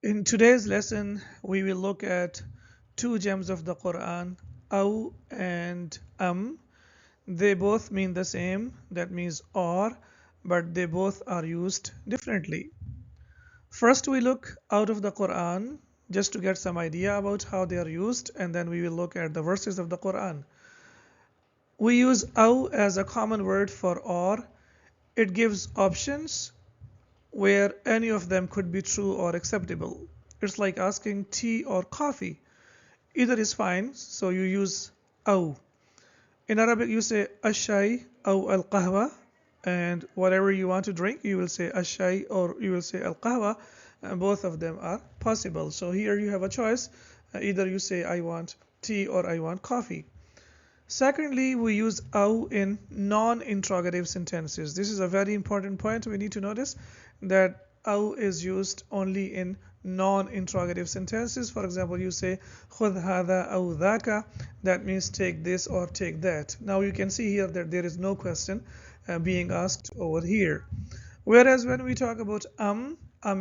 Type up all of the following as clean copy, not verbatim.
In today's lesson, we will look at two gems of the Quran, aw and They both mean the same, that means or, but they both are used differently. First, we look out of the Quran just to get some idea about how they are used, and then we will look at the verses of the Quran. We use aw as a common word for or. It gives options where any of them could be true or acceptable. It's like asking tea or coffee. Either is fine, so you use aw. In Arabic, you say ashay aw al qahwa, and whatever you want to drink, you will say ashay or you will say al qahwa. Both of them are possible. So here you have a choice. Either you say I want tea or I want coffee. Secondly, we use aw in non-interrogative sentences. This is a very important point. We need to notice that aw is used only in non-interrogative sentences. For example, you say خذ هذا أو ذاك. That means take this or take that. Now you can see here that there is no question being asked over here. Whereas when we talk about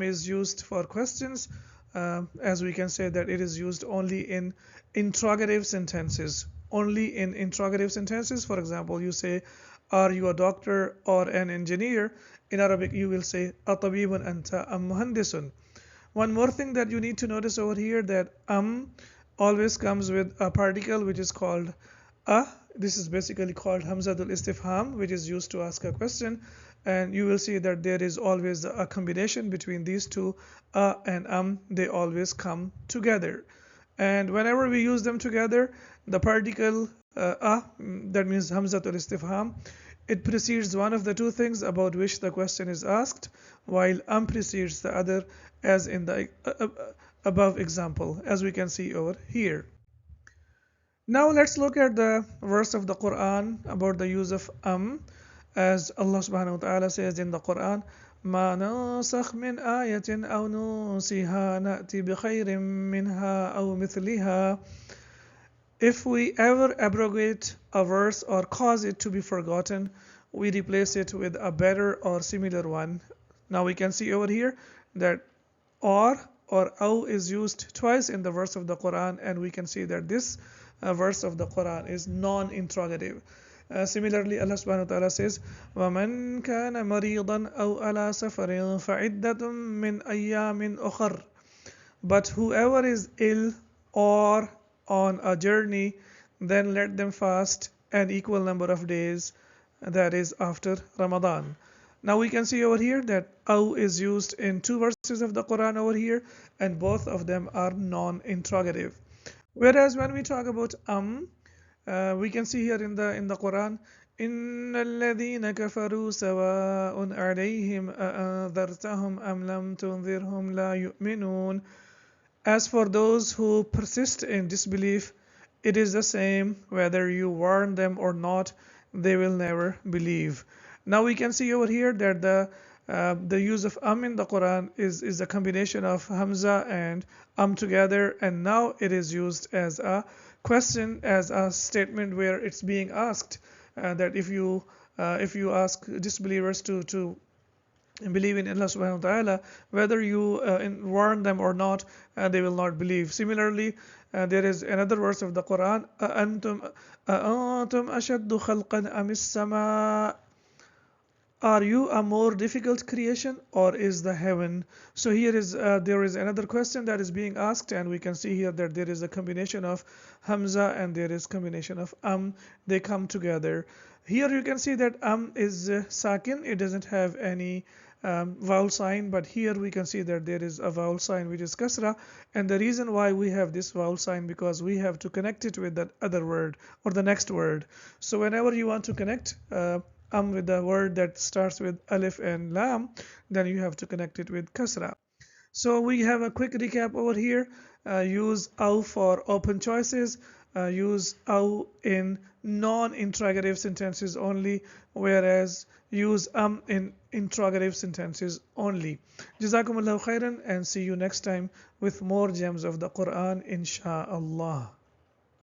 is used for questions, as we can say that it is used only in interrogative sentences. Only in interrogative sentences. For example, you say, are you a doctor or an engineer? In Arabic, you will say, أطبيب أنت أم مهندس. One more thing that you need to notice over here, that always comes with a particle which is called a. This is basically called Hamzatul Istifham, which is used to ask a question. And you will see that there is always a combination between these two, a and they always come together. And whenever we use them together, the particle that means Hamzatul Istifham, it precedes one of the two things about which the question is asked, while precedes the other, as in the above example, as we can see over here. Now let's look at the verse of the Quran about the use of as Allah subhanahu wa ta'ala says in the Quran, ما ننسخ من آية أو ننسها نأتي بخير منها أو مثلها. If we ever abrogate a verse or cause it to be forgotten, we replace it with a better or similar one. Now we can see over here that or aw is used twice in the verse of the Quran, and we can see that this verse of the Quran is non-interrogative. Similarly, Allah subhanahu wa ta'ala says, وَمَنْ كَانَ مَرِيضًا أَوْ عَلَى سَفَرٍ فَعِدَّةٌ مِّنْ أَيَّامٍ أُخَرٍ. But whoever is ill or on a journey, then let them fast an equal number of days, that is after Ramadan. Now we can see over here that aw is used in two verses of the Quran over here, and both of them are non-interrogative. Whereas when we talk about we can see here in the Quran, إن الذين كفروا سواء عليهم أأنذرتهم أم لم تنذرهم لا يؤمنون. As for those who persist in disbelief, it is the same whether you warn them or not, they will never believe. Now we can see over here that the use of in the Quran is a combination of Hamza and together, and now it is used as a question, as a statement where it's being asked that if you ask disbelievers to believe in Allah subhanahu wa ta'ala, whether you warn them or not, they will not believe. Similarly, there is another verse of the Quran, أَأَنْتُمْ أَشَدُّ خَلْقًا أَمِ السَّمَاءِ. Are you a more difficult creation, or is the heaven? So here is there is another question that is being asked, and we can see here that there is a combination of Hamza and there is combination of they come together. Here you can see that is sakin, it doesn't have any vowel sign, but here we can see that there is a vowel sign which is kasra, and the reason why we have this vowel sign, because we have to connect it with that other word or the next word. So whenever you want to connect with the word that starts with alif and lam, then you have to connect it with kasra. So we have a quick recap over here. Use aw for open choices. Use aw in non-interrogative sentences only, whereas use in interrogative sentences only. Jazakumullahu khairan, and see you next time with more gems of the Quran, insha'Allah.